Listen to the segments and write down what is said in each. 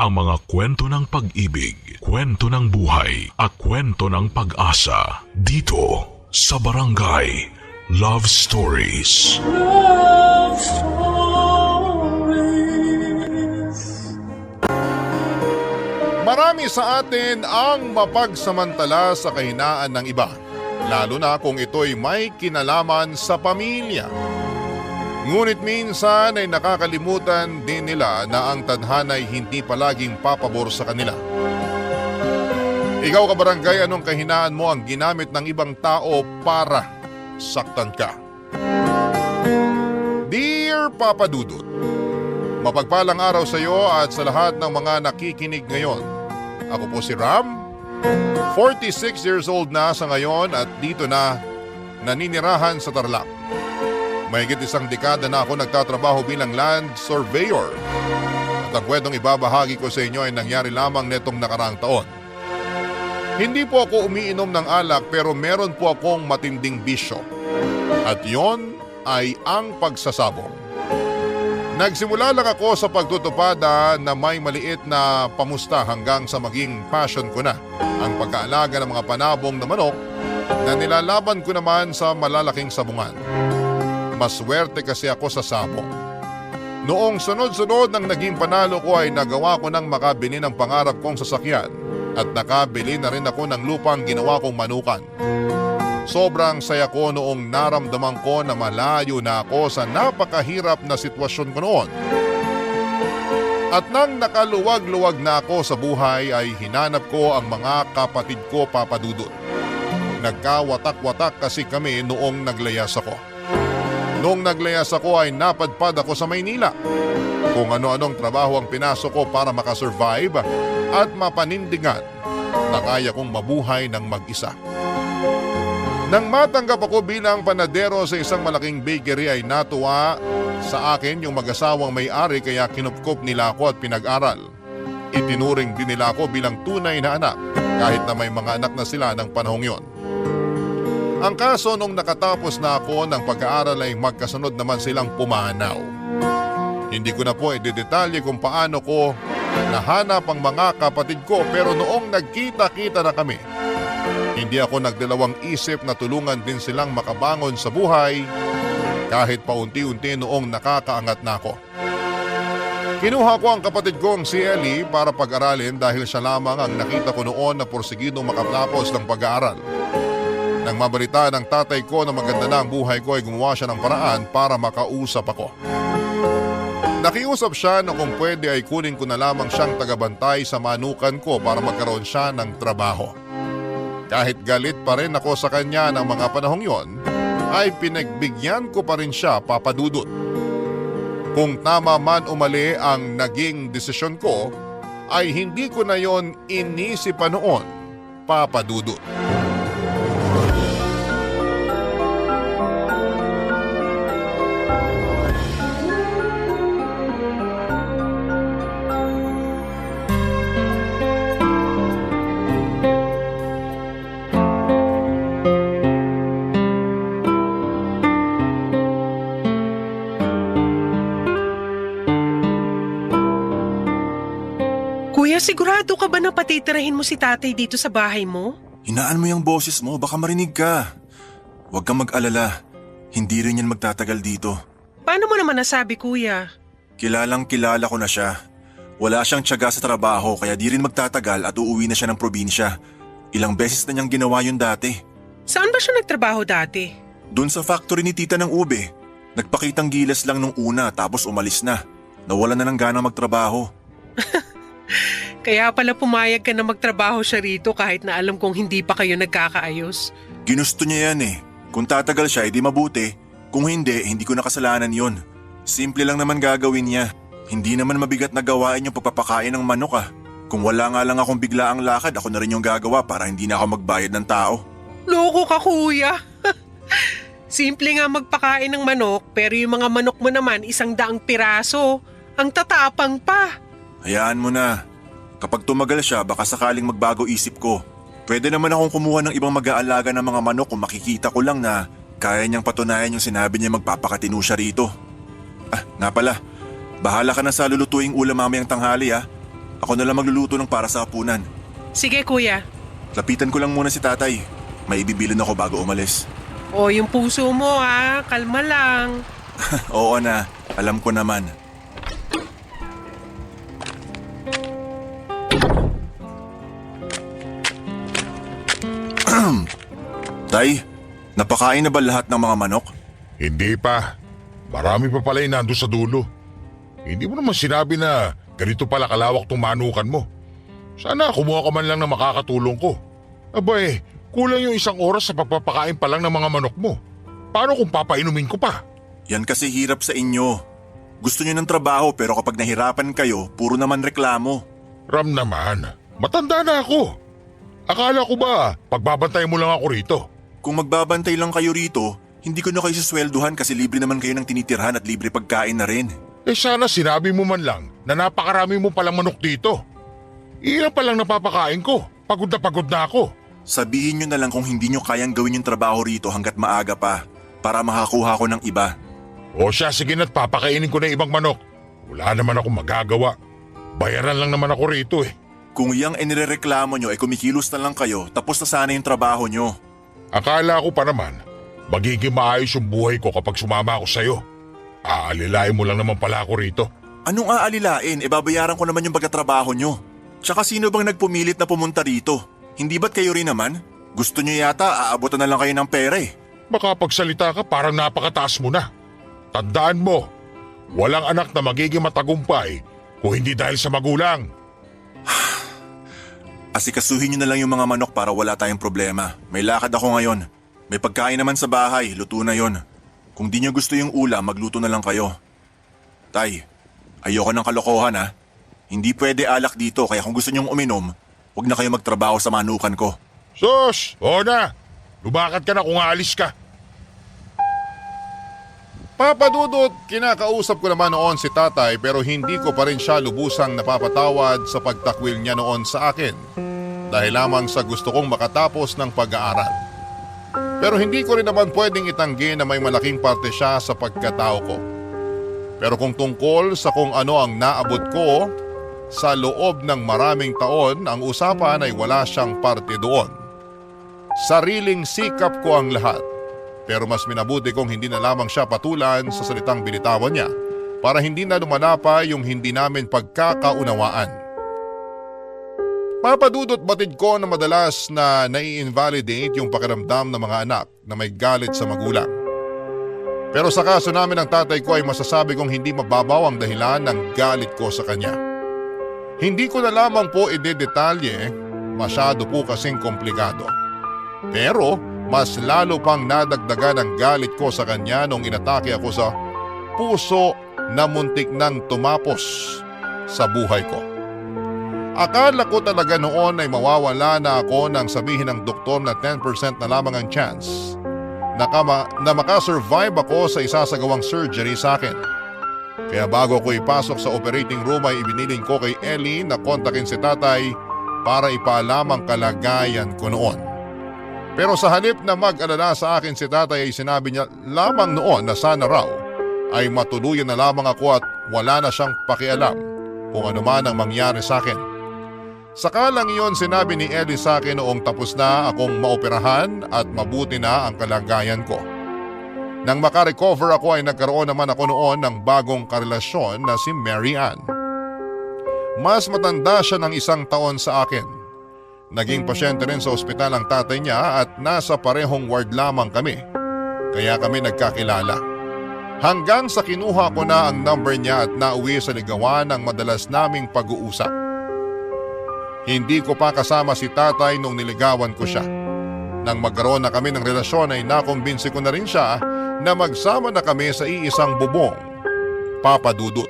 ang mga kwento ng pag-ibig, kwento ng buhay at kwento ng pag-asa dito sa Barangay Love Stories. Love Stories. Marami sa atin ang mapagsamantala sa kahinaan ng iba, lalo na kung ito'y may kinalaman sa pamilya. Ngunit minsan ay nakakalimutan din nila na ang tadhana'y hindi palaging papabor sa kanila. Ikaw kabarangay, anong kahinaan mo ang ginamit ng ibang tao para saktan ka? Dear Papa Dudut, mapagpalang araw sa iyo at sa lahat ng mga nakikinig ngayon. Ako po si Ram, 46 years old na sa ngayon at dito na naninirahan sa Tarlac. Mahigit isang dekada na ako nagtatrabaho bilang land surveyor. At ang kwentong ibabahagi ko sa inyo ay nangyari lamang netong nakaraang taon. Hindi po ako umiinom ng alak pero meron po akong matinding bisyo. At yon ay ang pagsasabong. Nagsimula lang ako sa pagtutupada na may maliit na pamusta hanggang sa maging passion ko na ang pag-aalaga ng mga panabong na manok na nilalaban ko naman sa malalaking sabungan. Maswerte kasi ako sa sabong. Noong sunod-sunod ng naging panalo ko ay nagawa ko ng makabili ng pangarap kong sasakyan at nakabili na rin ako ng lupang ginawa kong manukan. Sobrang saya ko noong naramdaman ko na malayo na ako sa napakahirap na sitwasyon ko noon. At nang nakaluwag-luwag na ako sa buhay ay hinanap ko ang mga kapatid ko, Papa Dudut. Nagkawatak-watak kasi kami noong naglayas ako. Noong naglayas ako ay napadpad ako sa Maynila. Kung ano-anong trabaho ang pinasok ko para makasurvive at mapanindigan na kaya kong mabuhay ng mag-isa. Nang matanggap ako bilang panadero sa isang malaking bakery ay natuwa sa akin yung mag-asawang may-ari kaya kinupkop nila ako at pinag-aral. Itinuring din nila ako bilang tunay na anak kahit na may mga anak na sila ng panahong yon. Ang kaso nung nakatapos na ako ng pag-aaral ay magkasunod naman silang pumanaw. Hindi ko na po idedetalye kung paano ko nahanap ang mga kapatid ko pero noong nagkita-kita na kami, hindi ako nagdalawang isip na tulungan din silang makabangon sa buhay kahit paunti-unti noong nakakaangat na ako. Kinuha ko ang kapatid kong si Ellie para pag-aralin dahil siya lamang ang nakita ko noon na porsigidong makatapos ng pag-aaral. Nang mabalita ng tatay ko na maganda na ang buhay ko ay gumawa siya ng paraan para makausap ako. Nakiusap siya na kung pwede ay kunin ko na lamang siyang tagabantay sa manukan ko para magkaroon siya ng trabaho. Kahit galit pa rin ako sa kanya ng mga panahong yon, ay pinagbigyan ko pa rin siya, Papa Dudut. Kung tama man o mali ang naging desisyon ko, ay hindi ko na yon inisipan noon, Papa Dudut. Kuya, sigurado ka ba na patitirahin mo si tatay dito sa bahay mo? Hinaan mo yung boses mo, baka marinig ka. Huwag kang mag-alala, hindi rin yan magtatagal dito. Paano mo naman nasabi, kuya? Kilalang kilala ko na siya. Wala siyang tiyaga sa trabaho kaya di rin magtatagal at uuwi na siya ng probinsya. Ilang beses na niyang ginawa yun dati. Saan ba siya nagtrabaho dati? Doon sa factory ni tita ng ube. Nagpakitang gilas lang nung una tapos umalis na. Nawalan na ng ganang magtrabaho. Kaya pala pumayag ka na magtrabaho siya rito kahit na alam kong hindi pa kayo nagkakaayos. Ginusto niya yan eh. Kung tatagal siya, edi mabuti. Kung hindi, hindi ko nakasalanan yon. Simple lang naman gagawin niya. Hindi naman mabigat na gawain yung pagpapakain ng manok ah. Kung wala nga lang akong biglaang lakad, ako na rin yung gagawa para hindi na ako magbayad ng tao. Loko ka, kuya. Simple nga magpakain ng manok pero yung mga manok mo naman 100 piraso. Ang tatapang pa. Hayaan mo na. Kapag tumagal siya, baka sakaling magbago isip ko. Pwede naman akong kumuha ng ibang mag-aalaga ng mga manok kung makikita ko lang na kaya niyang patunayan yung sinabi niya magpapakatino siya rito. Ah, nga pala. Bahala ka na sa lulutuing ulam mamayang tanghali ah. Ako na lang magluluto ng para sa hapunan. Sige kuya. Lapitan ko lang muna si tatay. May ibibilin ako bago umalis. O yung puso mo kalma lang. Oo na, alam ko naman. Tay, napakain na ba lahat ng mga manok? Hindi pa. Marami pa pala yung nandun sa dulo. Hindi mo naman sinabi na ganito pala kalawak tong manukan mo. Sana kumuha ka man lang na makakatulong ko. Abay, kulang yung 1 oras sa pagpapakain pa lang ng mga manok mo. Paano kung papainumin ko pa? Yan kasi hirap sa inyo. Gusto nyo ng trabaho pero kapag nahirapan kayo, puro naman reklamo. Ram naman, matanda na ako. Akala ko ba, pagbabantay mo lang ako rito? Kung magbabantay lang kayo rito, hindi ko na kayo saswelduhan kasi libre naman kayo ng tinitirhan at libre pagkain na rin. Eh sana sinabi mo man lang na napakarami mo palang manok dito. Ilan pa lang napapakain ko, pagod na ako. Sabihin nyo na lang kung hindi nyo kayang gawin yung trabaho rito hanggat maaga pa para makakuha ko ng iba. O siya, sige na't papakainin ko na ibang manok. Wala naman akong magagawa. Bayaran lang naman ako rito eh. Kung iyang inireklamo nyo ay kumikilos na lang kayo tapos na sana yung trabaho nyo. Akala ko pa naman, magiging maayos yung buhay ko kapag sumama ako sa'yo. Aalilain mo lang naman pala ako rito. Anong aalilain? Babayaran ko naman yung pagkatrabaho nyo. Tsaka sino bang nagpumilit na pumunta rito? Hindi ba't kayo rin naman? Gusto nyo yata aabutan na lang kayo ng pera eh. Baka pagsalita ka parang napakataas mo na. Tandaan mo, walang anak na magiging matagumpay kung hindi dahil sa magulang. Asikasuhin nyo na lang yung mga manok para wala tayong problema. May lakad ako ngayon. May pagkain naman sa bahay, luto na yon. Kung di nyo gusto yung ulam, magluto na lang kayo. Tay, ayoko ng kalokohan ha. Hindi pwede alak dito kaya kung gusto nyong uminom, huwag na kayo magtrabaho sa manukan ko. Sus, oo na. Lumakad ka na kung aalis ka. Papa Dudut, kinakausap ko naman noon si tatay pero hindi ko pa rin siya lubusang napapatawad sa pagtakwil niya noon sa akin dahil lamang sa gusto kong makatapos ng pag-aaral. Pero hindi ko rin naman pwedeng itanggi na may malaking parte siya sa pagkatao ko. Pero kung tungkol sa kung ano ang naabot ko sa loob ng maraming taon, ang usapan ay wala siyang parte doon. Sariling sikap ko ang lahat. Pero mas minabuti kong hindi na lamang siya patulan sa salitang binitawan niya para hindi na lumalapa yung hindi namin pagkakaunawaan. Papadudot batid ko na madalas na nai-invalidate yung pakiramdam ng mga anak na may galit sa magulang. Pero sa kaso namin ng tatay ko ay masasabi kong hindi mababaw ang dahilan ng galit ko sa kanya. Hindi ko na lamang po idedetalye, masyado po kasing komplikado. Pero mas lalo pang nadagdagan ang galit ko sa kanya nung inatake ako sa puso na muntik nang tumapos sa buhay ko. Akala ko talaga noon ay mawawala na ako nang sabihin ng doktor na 10% na lamang ang chance na makasurvive ako sa isasagawang surgery sa akin. Kaya bago ko ipasok sa operating room ay ibiniling ko kay Ellie na kontakin si tatay para ipaalam ang kalagayan ko noon. Pero sa halip na mag-alala sa akin si tatay ay sinabi niya lamang noon na sana raw ay matuluyan na lamang ako at wala na siyang pakialam kung ano man ang mangyari sa akin. Sakalang iyon sinabi ni Ellie sa akin noong tapos na akong maoperahan at mabuti na ang kalagayan ko. Nang makarecover ako ay nagkaroon naman ako noon ng bagong karelasyon na si Mary Ann. Mas matanda siya ng 1 taon sa akin. Naging pasyente rin sa ospital ang tatay niya at nasa parehong ward lamang kami. Kaya kami nagkakilala. Hanggang sa kinuha ko na ang number niya at nauwi sa ligawan ng madalas naming pag-uusap. Hindi ko pa kasama si tatay nung niligawan ko siya. Nang magkaroon na kami ng relasyon ay nakumbinsi ko na rin siya na magsama na kami sa iisang bubong. Papa Dudut.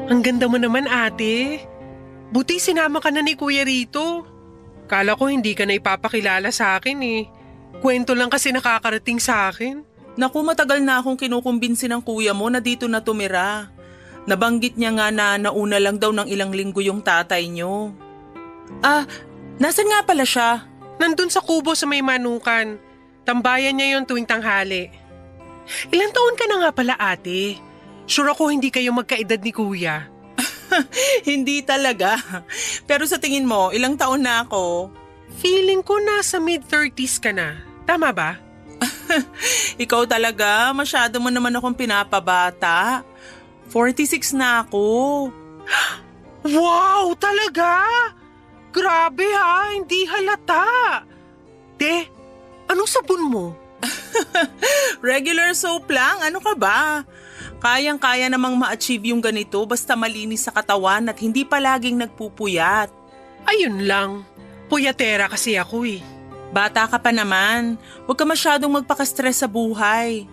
Ang ganda mo naman ate. Buti sinama ka na ni kuya rito. Kala ko hindi ka na ipapakilala sa akin eh. Kwento lang kasi nakakarating sa akin. Naku, matagal na akong kinukumbinsi ng kuya mo na dito na tumira. Nabanggit niya nga na nauna lang daw ng ilang linggo yung tatay niyo. Nasan nga pala siya? Nandun sa kubo sa may manukan. Tambayan niya yon tuwing tanghali. Ilang taon ka na nga pala, ate? Sure ako hindi kayo magkaedad ni kuya. Hindi talaga. Pero sa tingin mo, ilang taon na ako? Feeling ko nasa mid-30s ka na. Tama ba? Ikaw talaga, masyado mo naman akong pinapabata. 46 na ako. Wow, talaga? Grabe ha, hindi halata. Te, anong sabon mo? Regular soap lang, ano ka ba? Kayang-kaya namang ma-achieve yung ganito basta malinis sa katawan at hindi palaging nagpupuyat. Ayun lang, puyatera kasi ako eh. Bata ka pa naman, huwag ka masyadong magpaka-stress sa buhay.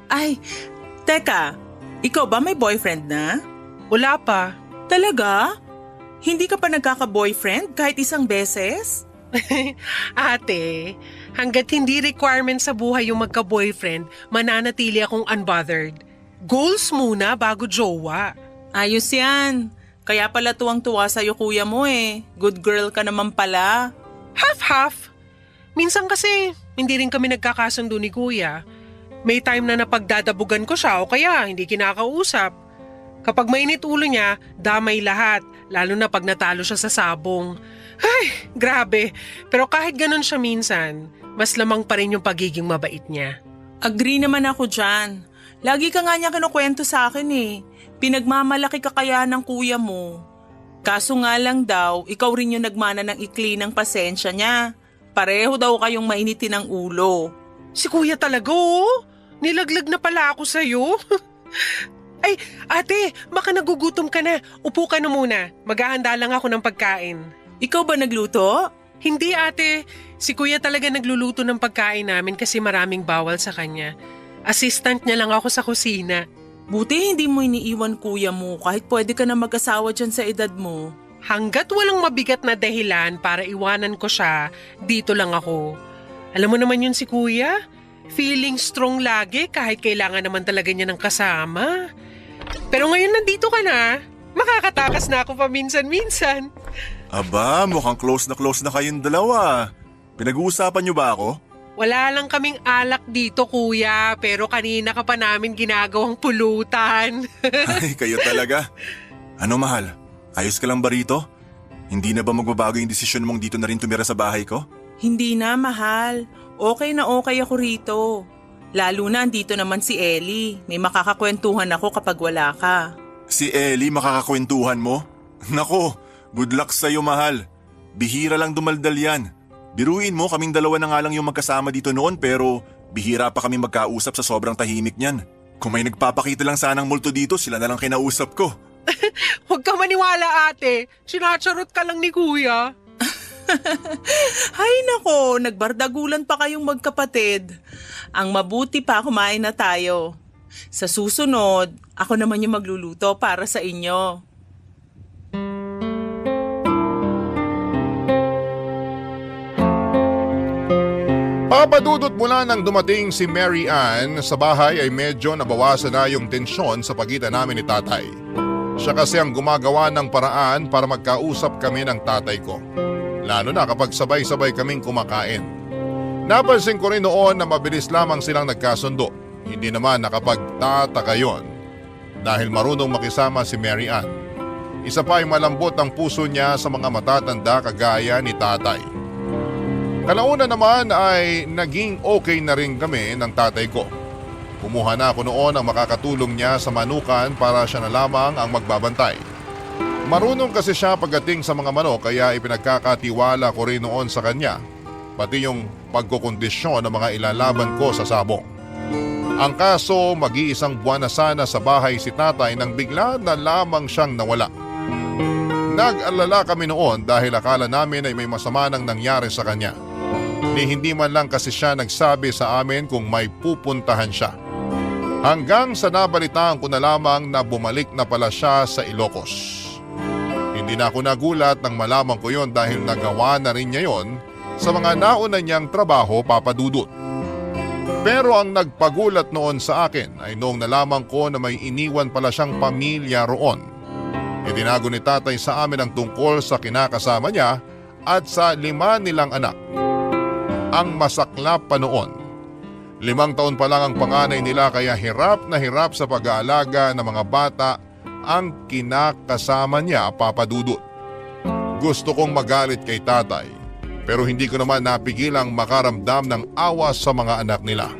Ay, teka, ikaw ba may boyfriend na? Wala pa. Talaga? Hindi ka pa nagkaka-boyfriend kahit isang beses? Ate, hanggat hindi requirement sa buhay yung magka-boyfriend, mananatili akong unbothered. Goals muna bago jowa. Ayos yan. Kaya pala tuwang-tuwa sa'yo kuya mo eh. Good girl ka naman pala. Half-half. Minsan kasi, hindi rin kami nagkakasundo ni kuya. May time na napagdadabugan ko siya o kaya hindi kinakausap. Kapag mainit ulo niya, damay lahat, lalo na pag natalo siya sa sabong. Ay, grabe. Pero kahit ganun siya minsan, mas lamang pa rin yung pagiging mabait niya. Agree naman ako dyan. Lagi ka nga niya kinukwento sa akin eh. Pinagmamalaki ka kaya ng kuya mo. Kaso nga lang daw, ikaw rin yung nagmana ng ikli ng pasensya niya. Pareho daw kayong mainitin ng ulo. Si kuya talaga oh. Nilaglag na pala ako sa'yo. Ay, ate, baka nagugutom ka na. Upo ka na muna. Maghahanda lang ako ng pagkain. Ikaw ba nagluto? Hindi ate, si kuya talaga nagluluto ng pagkain namin kasi maraming bawal sa kanya. Assistant niya lang ako sa kusina. Buti hindi mo iniiwan kuya mo kahit pwede ka na mag-asawa dyan sa edad mo. Hanggat walang mabigat na dahilan para iwanan ko siya, dito lang ako. Alam mo naman yun si kuya? Feeling strong lagi kahit kailangan naman talaga niya ng kasama. Pero ngayon nandito ka na, makakatakas na ako paminsan-minsan. Aba, mukhang close na kayong dalawa. Pinag-uusapan niyo ba ako? Wala lang kaming alak dito kuya, pero kanina ka pa namin ginagawang pulutan. Ay, kayo talaga. Ano mahal? Ayos ka lang ba rito? Hindi na ba magbabago yung desisyon mong dito na rin tumira sa bahay ko? Hindi na, mahal. Okay na okay ako rito. Lalo na andito naman si Ellie. May makakakwentuhan ako kapag wala ka. Si Ellie makakakwentuhan mo? Nako, good luck sa'yo mahal. Bihira lang dumaldal yan. Biruin mo, kaming dalawa na nga lang yung magkasama dito noon pero bihira pa kami magkausap sa sobrang tahimik niyan. Kung may nagpapakita lang sanang multo dito, sila na lang kinausap ko. Huwag ka maniwala ate, sinacharot ka lang ni kuya. Hay nako, nagbardagulan pa kayong magkapatid. Ang mabuti pa kumain na tayo. Sa susunod, ako naman yung magluluto para sa inyo. Papadudot mula nang dumating si Mary Ann sa bahay ay medyo nabawasan na yung tensyon sa pagitan namin ni tatay. Siya kasi ang gumagawa ng paraan para magkausap kami ng tatay ko. Lalo na kapag sabay-sabay kaming kumakain. Napansin ko rin noon na mabilis lamang silang nagkasundo. Hindi naman nakapagtataka yon dahil marunong makisama si Mary Ann. Isa pa ay malambot ang puso niya sa mga matatanda kagaya ni tatay. Kalauna naman ay naging okay na rin kami ng tatay ko. Kumuha na ako noon ang makakatulong niya sa manukan para siya na lamang ang magbabantay. Marunong kasi siya pagdating sa mga manok kaya ipinagkakatiwala ko rin noon sa kanya, pati yung pagkukondisyon ng mga ilalaban ko sa sabong. Ang kaso, mag-iisang buwan na sana sa bahay si tatay nang bigla na lamang siyang nawala. Nag-alala kami noon dahil akala namin ay may masama nang nangyari sa kanya. Ni hindi man lang kasi siya nagsabi sa amin kung may pupuntahan siya. Hanggang sa nabalitaan ko na lamang na bumalik na pala siya sa Ilocos. Hindi na ako nagulat nang malaman ko yon dahil nagawa na rin niya yon sa mga nauna niyang trabaho, papadudot. Pero ang nagpagulat noon sa akin ay noong nalaman ko na may iniwan pala siyang pamilya roon. Itinago ni tatay sa amin ang tungkol sa kinakasama niya at sa 5 nilang anak. Ang masaklap pa noon, 5 taon pa lang ang panganay nila kaya hirap na hirap sa pag-aalaga ng mga bata ang kinakasama niya, Papa Dudut. Gusto kong magalit kay tatay pero hindi ko naman napigilang makaramdam ng awa sa mga anak nila.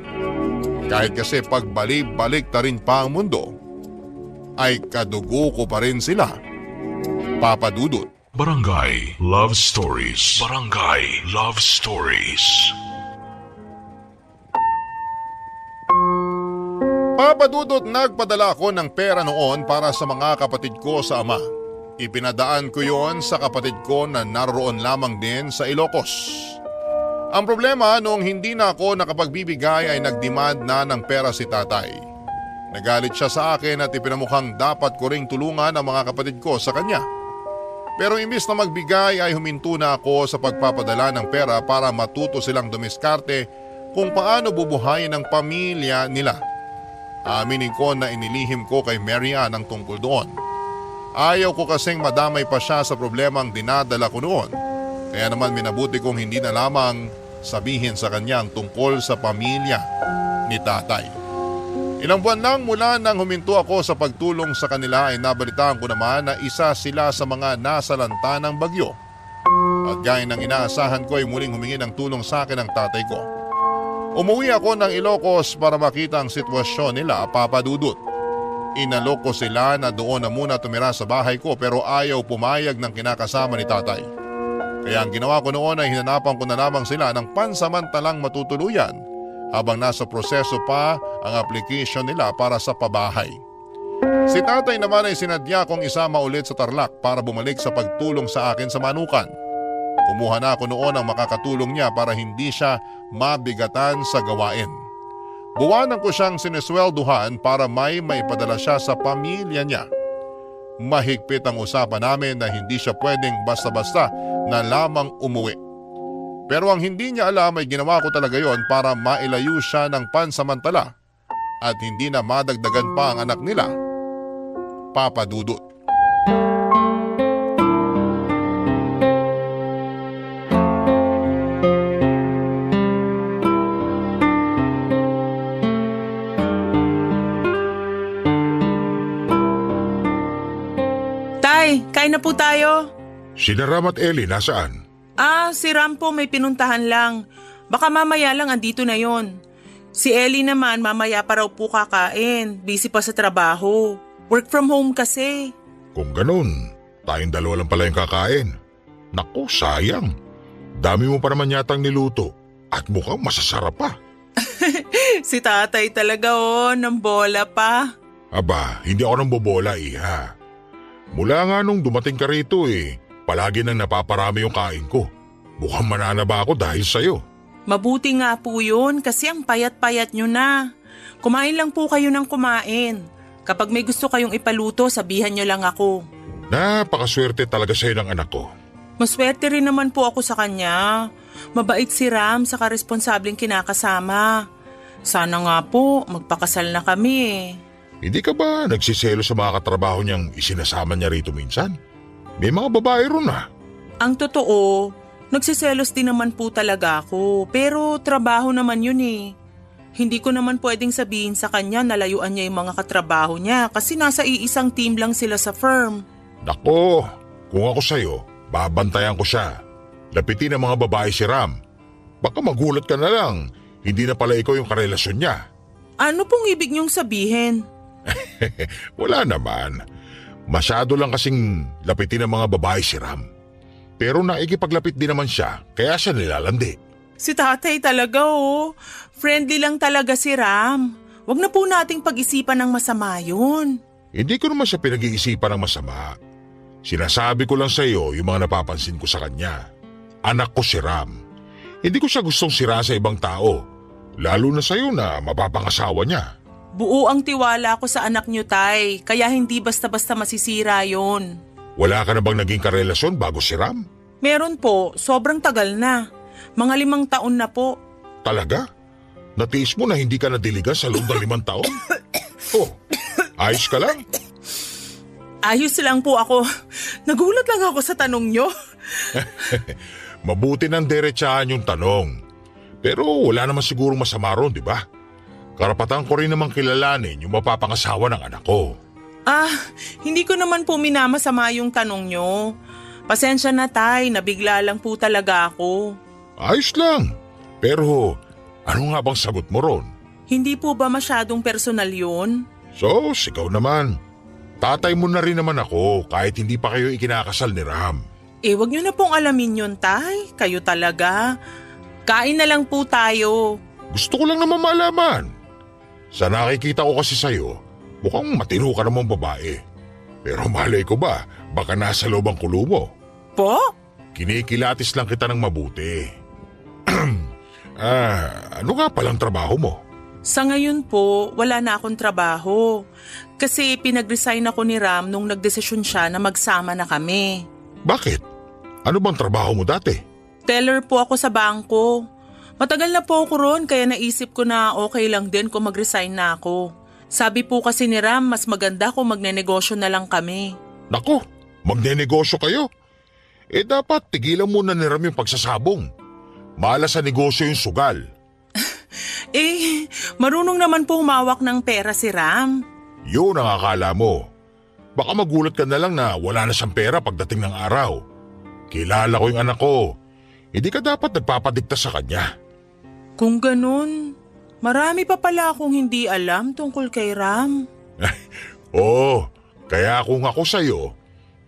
Kahit kasi pagbalik-balik ta rin pa ang mundo, ay kadugo ko pa rin sila, Papa Dudut. Barangay Love Stories. Barangay Love Stories. Papa Dudut, nagpadala ako ng pera noon para sa mga kapatid ko sa ama. Ipinadaan ko yon sa kapatid ko na naroon lamang din sa Ilocos. Ang problema, noong hindi na ako nakapagbibigay ay nagdemand na ng pera si tatay. Nagalit siya sa akin at ipinamukhang dapat ko ring tulungan ang mga kapatid ko sa kanya. Pero imbis na magbigay ay huminto na ako sa pagpapadala ng pera para matuto silang dumiskarte kung paano bubuhayin ang pamilya nila. Aminin ko na inilihim ko kay Mary Ann ang tungkol doon. Ayaw ko kasing madamay pa siya sa problemang dinadala ko noon. Kaya naman minabuti kong hindi na lamang sabihin sa kanya ang tungkol sa pamilya ni tatay. Ilang buwan lang mula nang huminto ako sa pagtulong sa kanila ay nabalitaan ko naman na isa sila sa mga nasalanta ng bagyo. At gaya ng inaasahan ko ay muling humingi ng tulong sa akin ang tatay ko. Umuwi ako ng Ilocos para makita ang sitwasyon nila, Papa Dudut. Inalok ko sila na doon na muna tumira sa bahay ko pero ayaw pumayag ng kinakasama ni tatay. Kaya ang ginawa ko noon ay hinanapan ko na lamang sila ng pansamantalang matutuluyan habang nasa proseso pa ang application nila para sa pabahay. Si tatay naman ay sinadya kong isama ulit sa Tarlac para bumalik sa pagtulong sa akin sa Manukan. Kumuha na ako noon ang makakatulong niya para hindi siya mabigatan sa gawain. Buwanan ko siyang sineswelduhan para may maipadala siya sa pamilya niya. Mahigpit ang usapan namin na hindi siya pwedeng basta-basta na lamang umuwi. Pero ang hindi niya alam ay ginawa ko talaga yon para mailayo siya ng pansamantala at hindi na madagdagan pa ang anak nila, Papa Dudut. Tay, kain na po tayo. Si Ram at Ellie, nasaan? Si Ram po may pinuntahan lang. Baka mamaya lang andito na yon. Si Ellie naman mamaya pa raw po kakain. Busy pa sa trabaho. Work from home kasi. Kung ganun, tayong dalawa lang pala yung kakain. Naku, sayang. Dami mo pa naman yatang niluto at mukhang masasarap pa. Si tatay talaga ng bola pa. Aba, hindi ako nang bobola, iha. Mula nga nung dumating ka rito palagi nang napaparami yung kain ko. Mukhang mananaba ako dahil sa'yo. Mabuti nga po yun kasi ang payat-payat nyo na. Kumain lang po kayo ng kumain. Kapag may gusto kayong ipaluto, sabihan nyo lang ako. Napakaswerte talaga sa'yo ng anak ko. Maswerte rin naman po ako sa kanya. Mabait si Ram sa responsableng kinakasama. Sana nga po magpakasal na kami Hindi ka ba nagsiselo sa mga katrabaho niyang isinasama niya rito minsan? May mga babae ron Ang totoo, nagsiselos din naman po talaga ako. Pero trabaho naman yun Hindi ko naman pwedeng sabihin sa kanya na layuan niya yung mga katrabaho niya kasi nasa iisang team lang sila sa firm. Nako, kung ako sa'yo, babantayan ko siya. Lapitin ang mga babae si Ram. Baka magulat ka na lang, hindi na pala ikaw yung karelasyon niya. Ano pong ibig niyong sabihin? Wala naman. Masyado lang kasing lapitin ang mga babae si Ram. Pero naikipaglapit din naman siya, kaya siya nilalandi. Si tatay talaga Friendly lang talaga si Ram. Wag na po nating pag-isipan ng masama yun. Hindi ko naman siya pinag-iisipan ng masama. Sinasabi ko lang sa iyo yung mga napapansin ko sa kanya. Anak ko si Ram. Hindi ko siya gustong sira sa ibang tao. Lalo na sa iyo na mapapangasawa niya. Buo ang tiwala ko sa anak niyo, tay. Kaya hindi basta-basta masisira yon. Wala ka na bang naging karelasyon bago si Ram? Meron po, sobrang tagal na. Mga 5 taon na po. Talaga? Natiis mo na hindi ka nadiligan sa loob ng 5 taon? Oh, ayos ka lang? Ayos lang po ako. Nagulat lang ako sa tanong nyo. Mabuti nang diretsahan yung tanong. Pero wala naman sigurong masama ron, di ba? Karapatan ko rin namang kilalanin yung mapapangasawa ng anak ko. Hindi ko naman po minamasama yung tanong nyo. Pasensya na tay, nabigla lang po talaga ako. Ayos lang. Pero ano nga bang sagot mo ron? Hindi po ba masyadong personal yun? So, ikaw naman. Tatay mo na rin naman ako kahit hindi pa kayo ikinakasal ni Ram. Wag nyo na pong alamin yun tay. Kayo talaga. Kain na lang po tayo. Gusto ko lang naman malaman. Sa nakikita ko kasi sa'yo, mukhang matino ka namang babae. Pero malay ko ba, baka nasa loob ang kulo mo. Po? Kinikilatis lang kita ng mabuti. Ano nga palang trabaho mo? Sa ngayon po, wala na akong trabaho. Kasi pinag-resign ako ni Ram nung nagdesisyon siya na magsama na kami. Bakit? Ano bang trabaho mo dati? Teller po ako sa bangko. Matagal na po ako ron kaya naisip ko na okay lang din kung mag-resign na ako. Sabi po kasi ni Ram mas maganda kung magnenegosyo na lang kami. Nako, magnenegosyo kayo? Dapat tigilan muna ni Ram yung pagsasabong. Malas sa negosyo yung sugal. Marunong naman po humawak ng pera si Ram. Yun ang akala mo. Baka magulat ka na lang na wala na siyang pera pagdating ng araw. Kilala ko yung anak ko. Hindi ka dapat nagpapadikta sa kanya. Kung ganun, marami pa pala akong hindi alam tungkol kay Ram. Oo, kaya kung ako sa'yo,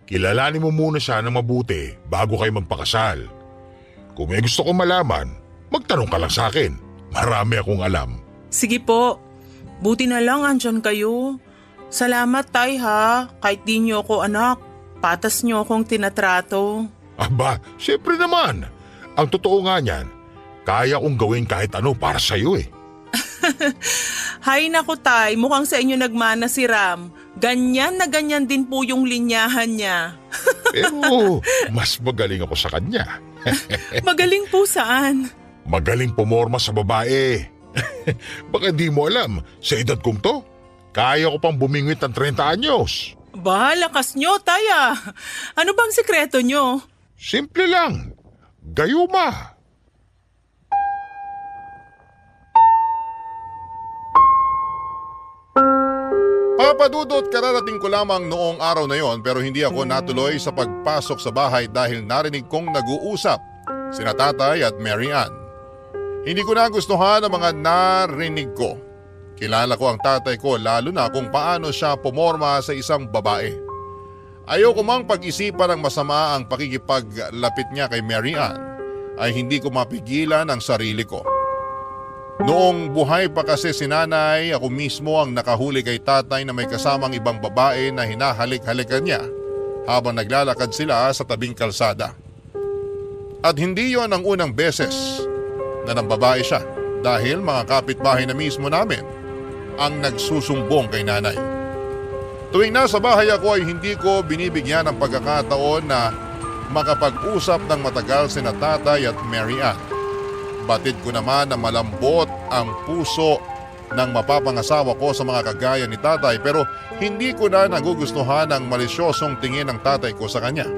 kilalanin mo muna siya ng mabuti bago kayo magpakasal. Kung may gusto kong malaman, magtanong ka lang sa akin. Marami akong alam. Sige po, buti na lang andyan kayo. Salamat tay ha, kahit di niyo ako anak, patas niyo akong tinatrato. Aba, syempre naman. Ang totoo nga niyan, kaya kong gawin kahit ano para sa'yo eh. Hay nako tay, mukhang sa inyo nagmana si Ram. Ganyan na ganyan din po yung linyahan niya. Pero mas magaling ako sa kanya. Magaling po saan? Magaling pumorma sa babae. Baka di mo alam, sa edad kong to, kaya ko pang bumingwit ng 30 anyos. Ba, lakas nyo, taya. Ano bang sikreto nyo? Simple lang. Gayuma. Papadudot, kararating ko lamang noong araw na yon pero hindi ako natuloy sa pagpasok sa bahay dahil narinig kong nag-uusap sina Tatay at Mary Ann. Hindi ko nagustuhan ang mga narinig ko. Kilala ko ang tatay ko lalo na kung paano siya pumorma sa isang babae. Ayoko mang pag-isipan ng masama ang pakikipaglapit niya kay Mary Ann ay hindi ko mapigilan ang sarili ko. Noong buhay pa kasi si nanay, ako mismo ang nakahuli kay tatay na may kasamang ibang babae na hinahalik-halikan niya habang naglalakad sila sa tabing kalsada. At hindi yon ang unang beses na nang babae siya dahil mga kapitbahay na mismo namin ang nagsusumbong kay nanay. Tuwing nasa bahay ako ay hindi ko binibigyan ng pagkakataon na makapag-usap ng matagal sina Tatay at Mary Ann. Batid ko naman na malambot ang puso ng mapapangasawa ko sa mga kagaya ni tatay pero hindi ko na nagugustuhan ang malisyosong tingin ng tatay ko sa kanya.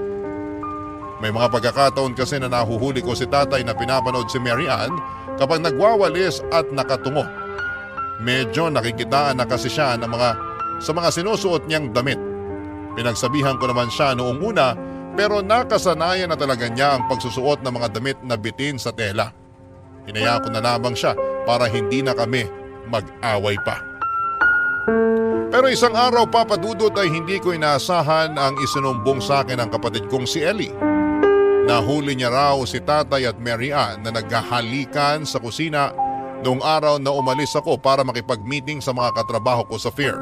May mga pagkakataon kasi na nahuhuli ko si tatay na pinapanood si Mary Ann kapag nagwawalis at nakatungo. Medyo nakikitaan na kasi siya sa mga sinusuot niyang damit. Pinagsabihan ko naman siya noong una pero nakasanayan na talaga niya ang pagsusuot ng mga damit na bitin sa tela. Hinaya ko na lamang siya para hindi na kami mag-away pa. Pero isang araw papadudot ay hindi ko inaasahan ang isinumbong sa akin ng kapatid kong si Ellie. Nahuli niya raw si Tatay at Mary Ann na naghahalikan sa kusina noong araw na umalis ako para makipag-meeting sa mga katrabaho ko sa firm.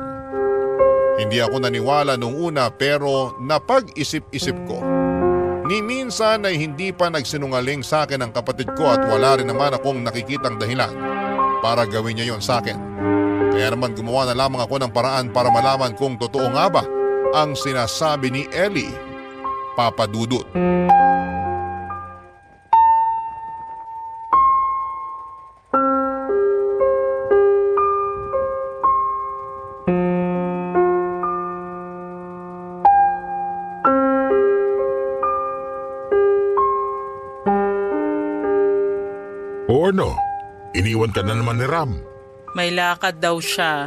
Hindi ako naniwala noong una pero napag-isip-isip ko. Ni minsan ay hindi pa nagsinungaling sa akin ang kapatid ko at wala rin naman akong nakikitang dahilan para gawin niya yon sa akin. Kaya naman gumawa na lamang ako ng paraan para malaman kung totoo nga ba ang sinasabi ni Ellie, papadudot. O ano, iniwan ka na naman ni Ram. May lakad daw siya.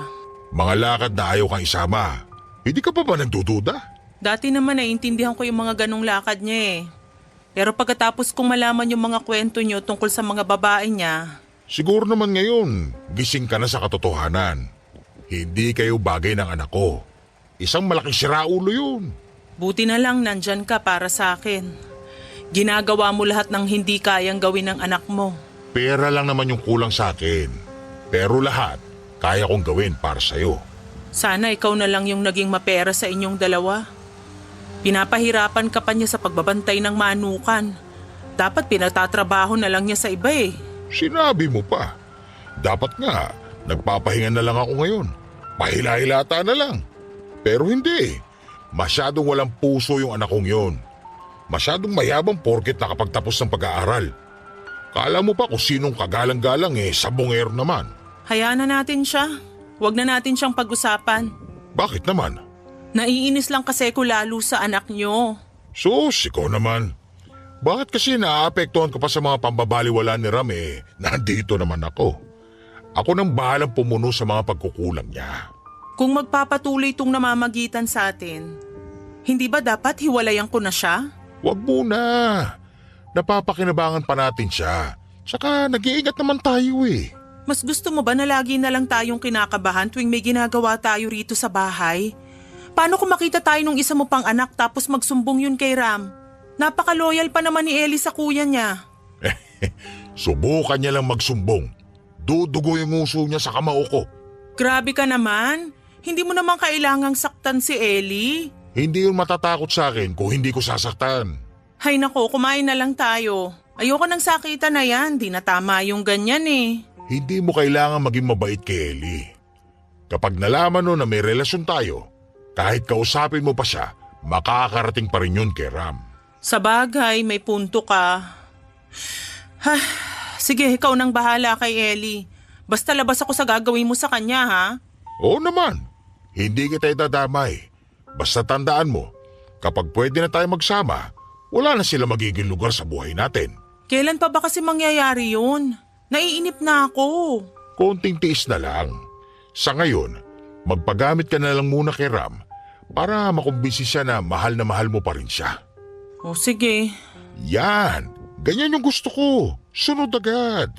Mga lakad na ayaw kang isama. Hindi ka pa ba nagdududa? Dati naman naiintindihan ko yung mga ganong lakad niya eh. Pero pagkatapos kong malaman yung mga kwento niyo tungkol sa mga babae niya, Siguro naman ngayon, gising ka na sa katotohanan. Hindi kayo bagay ng anak ko. Isang malaking siraulo yun. buti na lang nandyan ka para sa akin. Ginagawa mo lahat ng hindi kayang gawin ng anak mo. Pera lang naman yung kulang sa akin. Pero lahat, kaya kong gawin para sa'yo. Sana ikaw na lang yung naging mapera sa inyong dalawa. Pinapahirapan ka pa niya sa pagbabantay ng manukan. Dapat pinatatrabaho na lang niya sa iba eh. Sinabi mo pa. Dapat nga, nagpapahinga na lang ako ngayon. Pahila-hilata na lang. Pero hindi. Masyadong walang puso yung anak kong yun. Masyadong mayabang porket nakapagtapos ng pag-aaral. Kala mo pa kung sinong kagalang-galang sabongero naman. Hayaan na natin siya. Huwag na natin siyang pag-usapan. Bakit naman? Naiinis lang kasi ko lalo sa anak niyo. Sus, ikaw naman. Bakit kasi naaapektuhan ko pa sa mga pambabaliwala ni Ram nandito naman ako. Ako nang bahalang pumuno sa mga pagkukulang niya. Kung magpapatuloy itong namamagitan sa atin, hindi ba dapat hiwalayan ko na siya? Huwag muna. Napapakinabangan pa natin siya. Tsaka nag-iingat naman tayo eh. Mas gusto mo ba na lagi na lang tayong kinakabahan tuwing may ginagawa tayo rito sa bahay? Paano kung makita tayo nung isa mo pang anak tapos magsumbong yun kay Ram? Napaka-loyal pa naman ni Ellie sa kuya niya. Subukan niya lang magsumbong. Dudugo yung uso niya sa kamao ko. Grabe ka naman. Hindi mo naman kailangang saktan si Ellie. Hindi yun matatakot sa akin kung hindi ko sasaktan. Hay nako, kumain na lang tayo. Ayoko nang sakitan na yan. Di na tama yung ganyan eh. Hindi mo kailangan maging mabait kay Ellie. Kapag nalaman mo na may relasyon tayo, kahit kausapin mo pa siya, makakarating pa rin yun kay Ram. Sa bagay, may punto ka. Sige, ikaw nang bahala kay Ellie. Basta labas ako sa gagawin mo sa kanya, ha? Oo naman, hindi kita itadamay. Basta tandaan mo, kapag pwede na tayo magsama, wala na sila magiging lugar sa buhay natin. Kailan pa ba kasi mangyayari yun? Naiinip na ako. Konting tiis na lang. Sa ngayon, magpagamit ka na lang muna kay Ram para makumbisi siya na mahal mo pa rin siya. O sige. Yan, ganyan yung gusto ko. Sunod agad.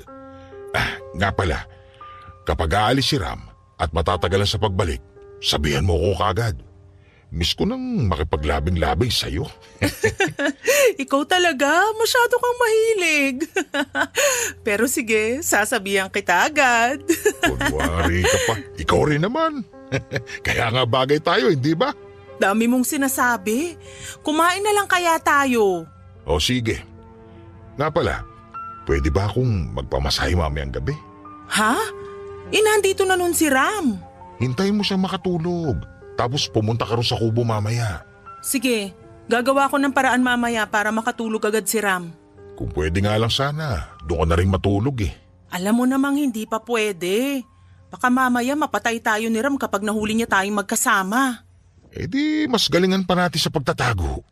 Nga pala, kapag aalis si Ram at matatagalan sa pagbalik, sabihan mo ko kagad. Miss ko nang makipaglabing-labing sa'yo. Ikaw talaga, masyado kang mahilig. Pero sige, sasabihan kita agad. Kunwari ka pa, ikaw rin naman. Kaya nga bagay tayo, hindi ba? Dami mong sinasabi. Kumain na lang kaya tayo. O sige. Nga pala, pwede ba akong magpamasahe mamayang gabi? Ha? Nandito na nun si Ram. Hintayin mo siyang makatulog. Tapos pumunta ka rin sa kubo mamaya. Sige, gagawa ko ng paraan mamaya para makatulog agad si Ram. Kung pwede nga lang sana, doon ka na rin matulog eh. Alam mo namang hindi pa pwede. Baka mamaya mapatay tayo ni Ram kapag nahuli niya tayong magkasama. Eh di, mas galingan pa natin sa pagtatago.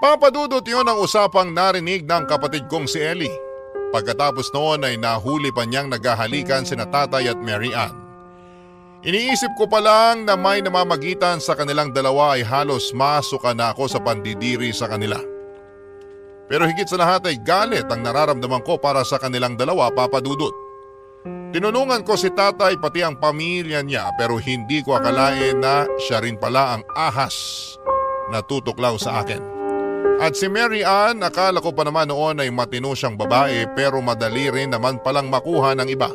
Papadudot yun ang usapang narinig ng kapatid kong si Ellie. Pagkatapos noon ay nahuli pa niyang naghahalikan sina Tatay at Mary Ann. Iniisip ko pa lang na may namamagitan sa kanilang dalawa ay halos masuka na ako sa pandidiri sa kanila. Pero higit sa lahat ay galit ang nararamdaman ko para sa kanilang dalawa, Papadudot. Tinulungan ko si Tatay pati ang pamilya niya pero hindi ko akalain na siya rin pala ang ahas na tutuklaw sa akin. At si Mary Ann, akala ko pa naman noon ay matino siyang babae pero madali rin naman palang makuha ng iba.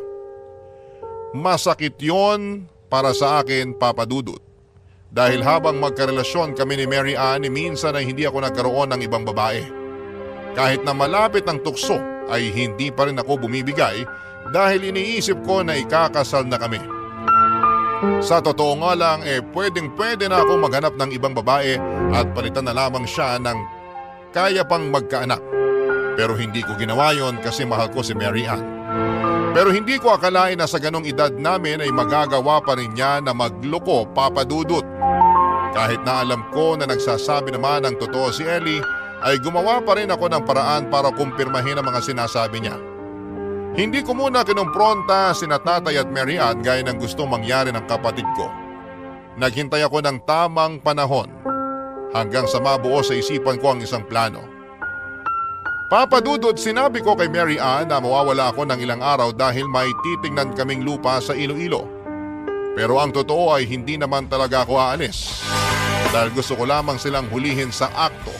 Masakit yon para sa akin, Papadudot. Dahil habang magkarelasyon kami ni Mary Ann, minsan ay hindi ako nagkaroon ng ibang babae. Kahit na malapit ang tukso ay hindi pa rin ako bumibigay dahil iniisip ko na ikakasal na kami. Sa totoo nga lang pwedeng-pwede na ako maghanap ng ibang babae at palitan na lamang siya ng kaya pang magkaanak. Pero hindi ko ginawa yon kasi mahal ko si Mary Ann. Pero hindi ko akalain na sa ganong edad namin ay magagawa pa rin niya na magloko, Papadudot. Kahit na alam ko na nagsasabi naman ng totoo si Ellie, ay gumawa pa rin ako ng paraan para kumpirmahin ang mga sinasabi niya. Hindi ko muna kinumpronta sina Tatay at Mary Ann gaya ng gustong mangyari ng kapatid ko. Naghintay ako ng tamang panahon hanggang sa mabuo sa isipan ko ang isang plano. Papa Dudut, sinabi ko kay Mary Ann na mawawala ako ng ilang araw dahil may titingnan kaming lupa sa Iloilo. Pero ang totoo ay hindi naman talaga ako aalis dahil gusto ko lamang silang hulihin sa akto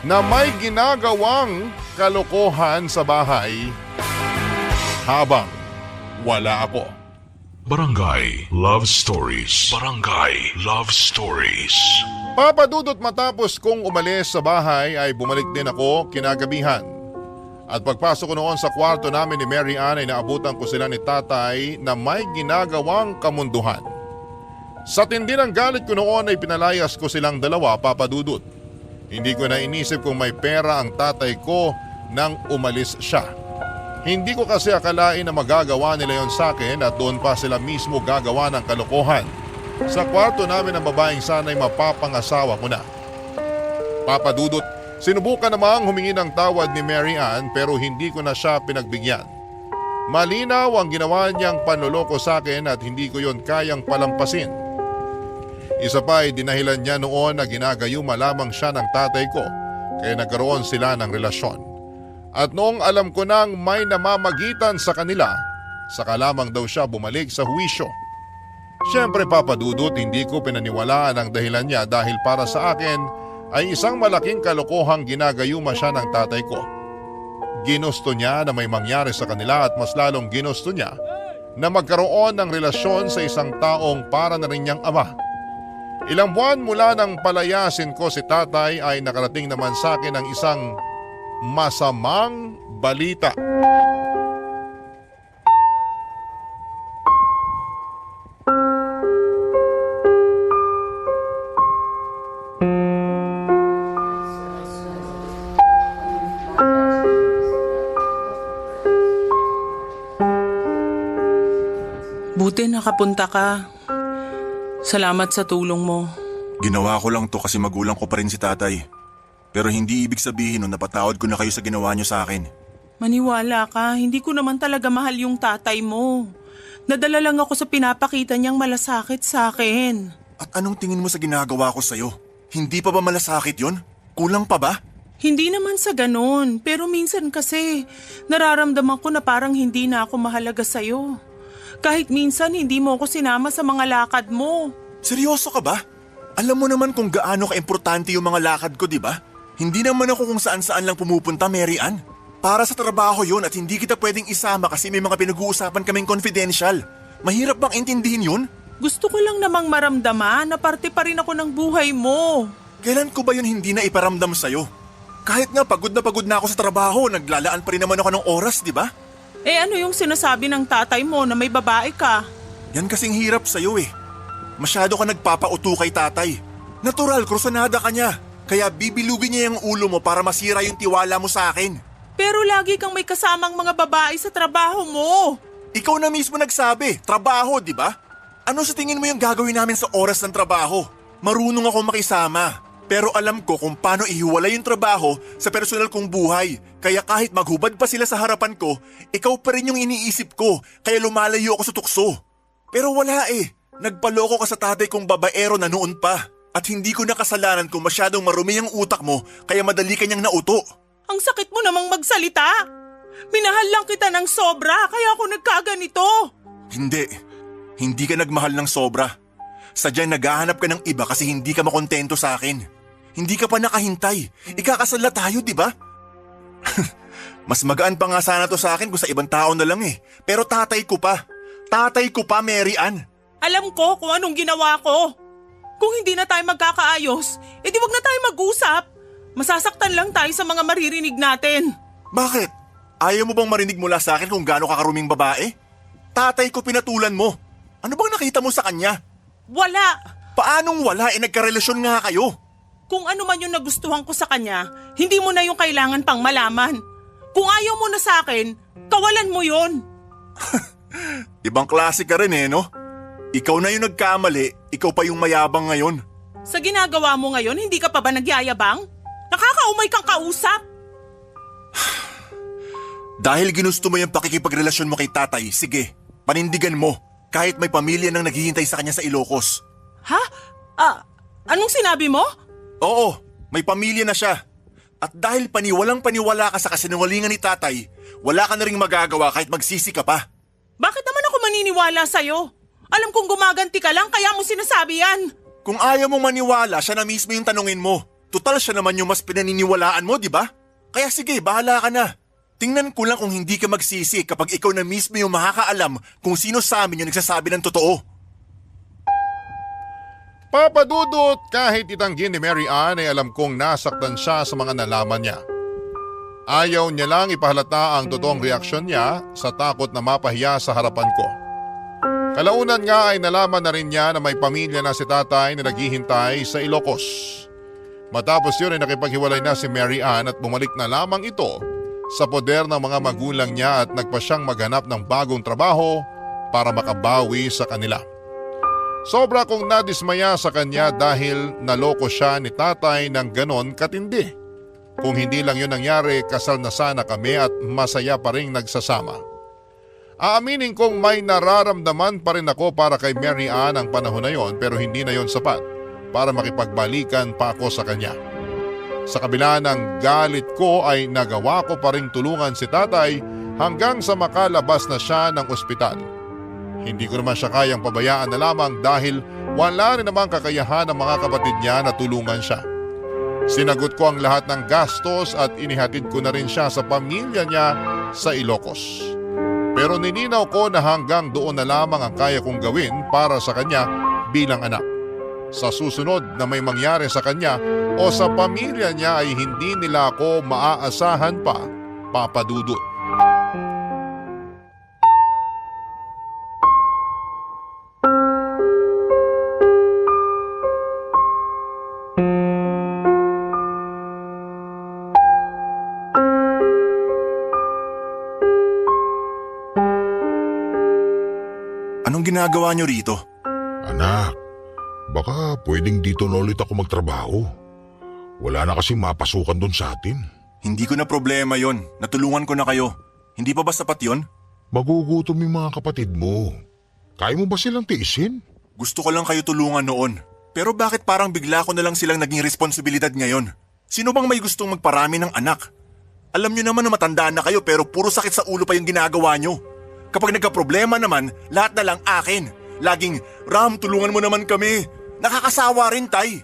na may ginagawang kalokohan sa bahay habang wala ako. Barangay Love Stories. Barangay Love Stories. Papa Dudut, matapos kong umalis sa bahay ay bumalik din ako kinagabihan. At pagpasok ko noon sa kwarto namin ni Mary Ann ay naabutan ko sila ni Tatay na may ginagawang kamunduhan. Sa tindi ng galit ko noon ay pinalayas ko silang dalawa, Papa Dudut. Hindi ko na inisip kung may pera ang tatay ko nang umalis siya. Hindi ko kasi akalain na magagawa nila yon sa akin at doon pa sila mismo gagawa ng kalokohan sa kwarto namin ng babaeng sana'y mapapangasawa ko na. Papa Dudut, sinubukan namang humingi ng tawad ni Mary Ann pero hindi ko na siya pinagbigyan. Malinaw ang ginawa niyang panloloko sa akin at hindi ko yon kayang palampasin. Isa pa ay dinahilan niya noon na ginagayuma lamang siya ng tatay ko kaya nagkaroon sila ng relasyon. At noong alam ko nang may namamagitan sa kanila, saka lamang daw siya bumalik sa huwisyo. Siyempre, Papa Dudut, hindi ko pinaniwalaan ang dahilan niya dahil para sa akin ay isang malaking kalokohang ginagayuma siya ng tatay ko. Ginusto niya na may mangyari sa kanila at mas lalong ginusto niya na magkaroon ng relasyon sa isang taong para na rin niyang ama. Ilang buwan mula nang palayasin ko si tatay ay nakarating naman sa akin ang isang masamang balita. Buti nakapunta ka. Salamat sa tulong mo. Ginawa ko lang to kasi magulang ko pa rin si tatay. Pero hindi ibig sabihin nun napatawad ko na kayo sa ginawa niyo sa akin. Maniwala ka, hindi ko naman talaga mahal yung tatay mo. Nadala lang ako sa pinapakita niyang malasakit sa akin. At anong tingin mo sa ginagawa ko sa'yo? Hindi pa ba malasakit yon? Kulang pa ba? Hindi naman sa ganun, pero minsan kasi nararamdaman ko na parang hindi na ako mahalaga sa'yo. Kahit minsan hindi mo ako sinama sa mga lakad mo. Seryoso ka ba? Alam mo naman kung gaano ka-importante yung mga lakad ko, di ba? Hindi naman ako kung saan-saan lang pumupunta, Mary Ann. Para sa trabaho yon at hindi kita pwedeng isama kasi may mga pinag-uusapan kaming confidential. Mahirap bang intindihin yun? Gusto ko lang namang maramdaman na parte pa rin ako ng buhay mo. Kailan ko ba yun hindi na iparamdam sa'yo? Kahit nga pagod na ako sa trabaho, naglalaan pa rin naman ako ng oras, di ba? Eh ano yung sinasabi ng tatay mo na may babae ka? Yan kasing hirap sa'yo eh. Masyado ka nagpapauto kay tatay. Natural, krusonada ka niya. Kaya bibilugin niya yung ulo mo para masira yung tiwala mo sa akin. Pero lagi kang may kasamang mga babae sa trabaho mo. Ikaw na mismo nagsabi, trabaho, di ba? Ano sa tingin mo yung gagawin namin sa oras ng trabaho? Marunong ako makisama. Pero alam ko kung paano ihiwalay yung trabaho sa personal kong buhay. Kaya kahit maghubad pa sila sa harapan ko, ikaw pa rin yung iniisip ko. Kaya lumalayo ako sa tukso. Pero wala eh. Nagpaloko ka sa tatay kong babaero na noon pa. At hindi ko nakasalanan kung masyadong marumi ang utak mo kaya madali kanyang nauto. Ang sakit mo namang magsalita. Minahal lang kita ng sobra kaya ako nagkaganito. Hindi. Hindi ka nagmahal ng sobra. Sadyang naghahanap ka ng iba kasi hindi ka makontento sa akin. Hindi ka pa nakahintay. Ikakasal na tayo, di ba? Mas magaan pa nga sana to sa akin kung sa ibang tao na lang eh. Pero tatay ko pa. Tatay ko pa, Mary Ann. Alam ko kung anong ginawa ko. Kung hindi na tayo magkakaayos, edi wag na tayo mag-usap. Masasaktan lang tayo sa mga maririnig natin. Bakit? Ayaw mo bang marinig mula sa akin kung gaano kakaruming babae? Tatay ko pinatulan mo. Ano bang nakita mo sa kanya? Wala. Paanong wala? Nagkarelasyon nga kayo. Kung ano man yung nagustuhan ko sa kanya, hindi mo na yung kailangan pang malaman. Kung ayaw mo na sa akin, kawalan mo yon. Ibang klase ka rin eh, no? Ikaw na yung nagkamali, ikaw pa yung mayabang ngayon. Sa ginagawa mo ngayon, hindi ka pa ba nagyayabang? Nakakaulo umay kang kausap? Dahil ginusto mo yung pakikipagrelasyon mo kay tatay, sige, panindigan mo. Kahit may pamilya nang naghihintay sa kanya sa Ilocos. Ha? Anong sinabi mo? Oo, may pamilya na siya. At dahil paniwalang paniwala ka sa kasinungalingan ni tatay, wala ka na ring magagawa kahit magsisi ka pa. Bakit naman ako maniniwala sa'yo? Alam kong gumaganti ka lang kaya mo sinasabi yan. Kung ayaw mong maniwala, siya na mismo yung tanungin mo. Tutal siya naman yung mas pinaniniwalaan mo, di ba? Kaya sige, bahala ka na. Tingnan ko lang kung hindi ka magsisi kapag ikaw na mismo yung makakaalam kung sino sa amin yung nagsasabi ng totoo. Papa Dudut, kahit itanggi ni Mary Ann ay alam kong nasaktan siya sa mga nalaman niya. Ayaw niya lang ipahalata ang totoong reaksyon niya sa takot na mapahiya sa harapan ko. Kalaunan nga ay nalaman na rin niya na may pamilya na si tatay na naghihintay sa Ilocos. Matapos yun ay nakipaghiwalay na si Mary Ann at bumalik na lamang ito sa poder ng mga magulang niya at nagpa siyang maghanap ng bagong trabaho para makabawi sa kanila. Sobra kong nadismaya sa kanya dahil naloko siya ni tatay ng ganon katindi. Kung hindi lang yun nangyari, kasal na sana kami at masaya pa rin nagsasama. Aaminin kong may nararamdaman pa rin ako para kay Mary Ann ang panahon na yon, pero hindi na yon sapat para makipagbalikan pa ako sa kanya. Sa kabila ng galit ko ay nagawa ko pa rin tulungan si tatay hanggang sa makalabas na siya ng ospital. Hindi ko naman siya kayang pabayaan na lamang dahil wala rin namang kakayahan ng mga kapatid niya na tulungan siya. Sinagot ko ang lahat ng gastos at inihatid ko na rin siya sa pamilya niya sa Ilocos. Pero nilinaw ko na hanggang doon na lamang ang kaya kong gawin para sa kanya bilang anak. Sa susunod na may mangyari sa kanya o sa pamilya niya ay hindi nila ako maaasahan pa, Papa Dudut. Anong ginagawa niyo rito? Anak, baka pwedeng dito na ulit ako magtrabaho. Wala na kasi mapasukan doon sa atin. Hindi ko na problema yon. Natulungan ko na kayo. Hindi pa ba sapat yon? Magugutom yung mga kapatid mo. Kaya mo ba silang tiisin? Gusto ko lang kayo tulungan noon. Pero bakit parang bigla ko na lang silang naging responsibilidad ngayon? Sino bang may gustong magparami ng anak? Alam niyo naman na matandaan na kayo pero puro sakit sa ulo pa yung ginagawa niyo. Kapag nagka-problema naman, lahat na lang akin. Laging, Ram, tulungan mo naman kami. Nakakasawa rin, Tay.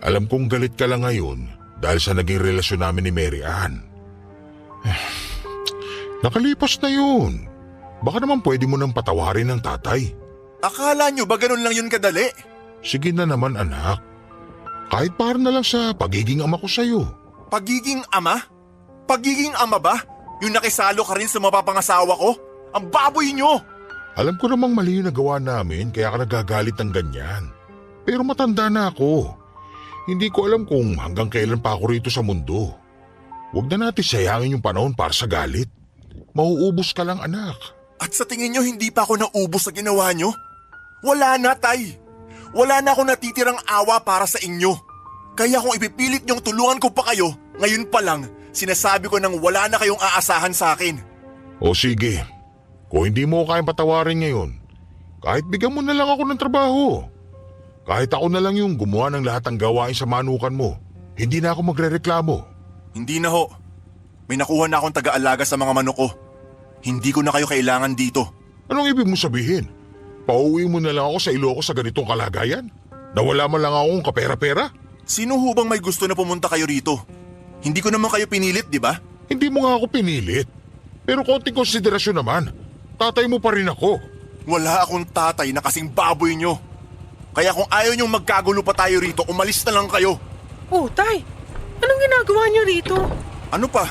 Alam kong galit ka lang ngayon dahil sa naging relasyon namin ni Mary Ann. Nakalipas na yun. Baka naman pwede mo nang patawarin ng tatay. Akala nyo ba ganun lang yun kadali? Sige na naman anak. Kahit para na lang sa pagiging ama ko sa'yo. Pagiging ama? Pagiging ama ba? Yung nakisalo ka rin sa mapapangasawa ko? Ang baboy nyo! Alam ko namang mali yung nagawa namin kaya ka nagagalit ng ganyan. Pero matanda na ako. Hindi ko alam kung hanggang kailan pa ako rito sa mundo. Huwag na natin sayangin yung panahon para sa galit. Mauubos ka lang anak. At sa tingin nyo hindi pa ako naubos sa ginawa nyo? Wala na, Tay. Wala na akong natitirang awa para sa inyo. Kaya kung ipipilit nyong tulungan ko pa kayo, ngayon pa lang, sinasabi ko nang wala na kayong aasahan sa akin. O sige, kung hindi mo kayang patawarin ngayon, kahit bigyan mo na lang ako ng trabaho. Kahit ako na lang yung gumawa ng lahat ng gawain sa manukan mo, hindi na ako magrereklamo. Hindi na ho. May nakuha na akong taga-alaga sa mga manok ko. Hindi ko na kayo kailangan dito. Anong ibig mo sabihin? Pauwi mo na lang ako sa Ilocos sa ganitong kalagayan? Nawala mo lang akong kapera-pera? Sino ho bang may gusto na pumunta kayo rito? Hindi ko naman kayo pinilit, di ba? Hindi mo nga ako pinilit. Pero konting konsiderasyon naman. Tatay mo pa rin ako. Wala akong tatay na kasing baboy nyo. Kaya kung ayaw nyong magkagulo pa tayo rito, umalis na lang kayo. Oh, Tay, anong ginagawa niyo rito? Ano pa?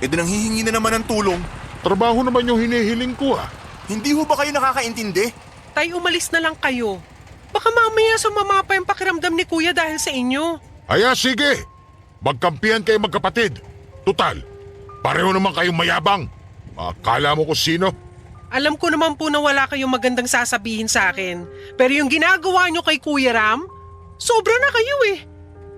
E di nang hihingi na naman ng tulong. Trabaho naman yung hinihiling ko ah. Hindi ho ba kayo nakakaintindi? Tay, umalis na lang kayo. Baka mamaya sumama pa yung pakiramdam ni Kuya dahil sa inyo. Aya sige, magkampihan kayo magkapatid. Tutal, pareho naman kayong mayabang. Akala mo kung sino? Alam ko naman po na wala kayong magandang sasabihin sa akin. Pero yung ginagawa nyo kay Kuya Ram, sobra na kayo eh.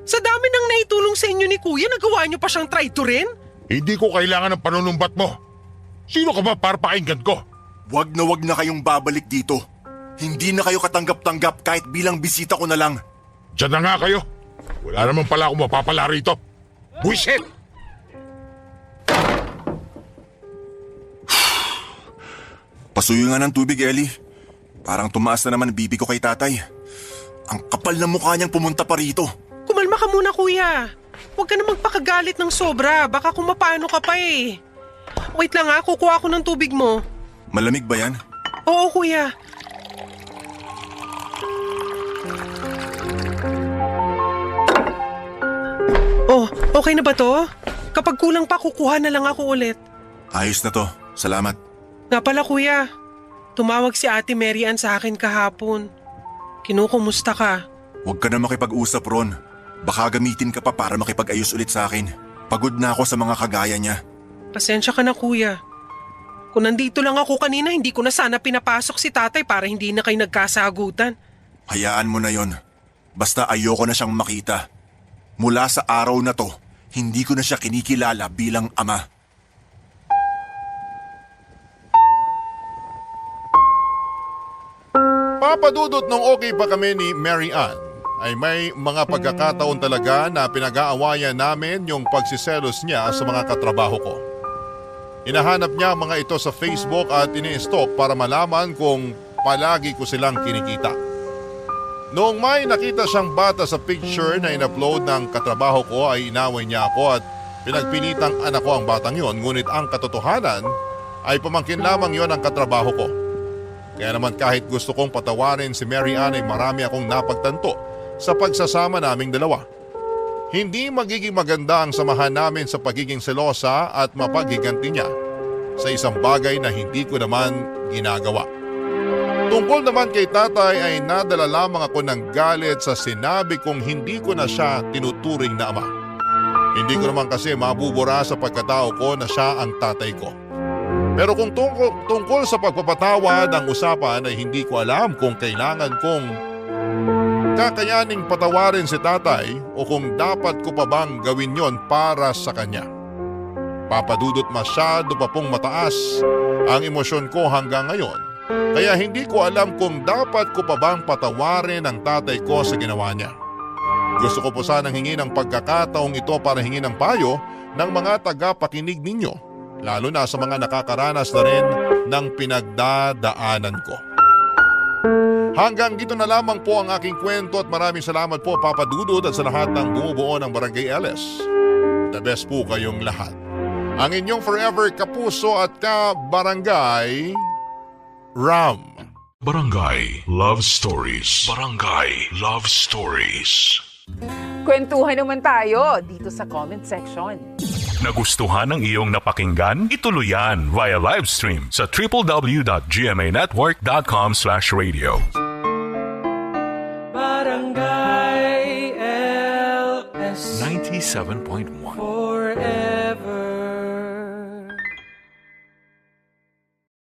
Sa dami ng naitulong sa inyo ni Kuya, nagawa niyo pa siyang traitor rin? Hindi ko kailangan ng panunumbat mo. Sino ka ba para pakinggan ko? Wag na kayong babalik dito. Hindi na kayo katanggap-tanggap kahit bilang bisita ko na lang. Diyan na nga kayo. Wala naman pala akong mapapala rito. Buisit! Pasuyo nga ng tubig, Ellie. Parang tumaas na naman bibi ko kay tatay. Ang kapal na mukha niyang pumunta pa rito. Kumalma ka muna, Kuya. Huwag ka na magpakagalit ng sobra. Baka kung mapaano ka pa eh. Wait lang ha, kukuha ako ng tubig mo. Malamig ba yan? Oo, Kuya. Oh, okay na ba to? Kapag kulang pa, kukuha na lang ako ulit. Ayos na to. Salamat. Nga pala, Kuya. Tumawag si Ate Mary Ann sa akin kahapon. Kinukumusta ka? Huwag ka na makipag-usap, Ron. Baka gamitin ka pa para makipag-ayos ulit sa akin. Pagod na ako sa mga kagaya niya. Pasensya ka na, Kuya. Kung nandito lang ako kanina, hindi ko na sana pinapasok si tatay para hindi na kayo nagkasagutan. Hayaan mo na yon. Basta ayoko na siyang makita. Mula sa araw na to, hindi ko na siya kinikilala bilang ama. Papadudot nung okay pa kami ni Mary Ann, ay may mga pagkakataon talaga na pinag-aawayan namin yung pagsiselos niya sa mga katrabaho ko. Hinahanap niya ang mga ito sa Facebook at ini-stalk para malaman kung palagi ko silang kinikita. Noong may nakita siyang bata sa picture na in-upload ng katrabaho ko ay inaway niya ako at pinagpilitang anak ko ang batang yon, ngunit ang katotohanan ay pamangkin lamang yon ang katrabaho ko. Kaya naman kahit gusto kong patawarin si Mary Ann ay marami akong napagtanto sa pagsasama naming dalawa. Hindi magiging maganda ang samahan namin sa pagiging selosa at mapaghiganti niya sa isang bagay na hindi ko naman ginagawa. Tungkol naman kay tatay ay nadala lamang ako ng galit sa sinabi kong hindi ko na siya tinuturing na ama. Hindi ko naman kasi mabubura sa pagkatao ko na siya ang tatay ko. Pero kung tungkol sa pagpapatawad ang usapan ay hindi ko alam kung kailangan kong kakayaning patawarin si tatay o kung dapat ko pa bang gawin yon para sa kanya. Papadudot masyado pa pong mataas ang emosyon ko hanggang ngayon, kaya hindi ko alam kung dapat ko pa bang patawarin ang tatay ko sa ginawa niya. Gusto ko po sanang hingi ng pagkakataong ito para hingi ng payo ng mga tagapakinig ninyo, lalo na sa mga nakakaranas na rin ng pinagdadaanan ko. Hanggang dito na lamang po ang aking kwento at maraming salamat po Papa Dudut at sa lahat ng bumubuo ng Barangay LS. The best po kayong lahat. Ang inyong forever kapuso at ka-barangay, Ram. Barangay Love Stories. Barangay Love Stories. Kwentuhan naman tayo dito sa comment section. Nagustuhan ng iyong napakinggan? Ituloy yan via live stream sa www.gmanetwork.com/radio. Barangay LS 97.1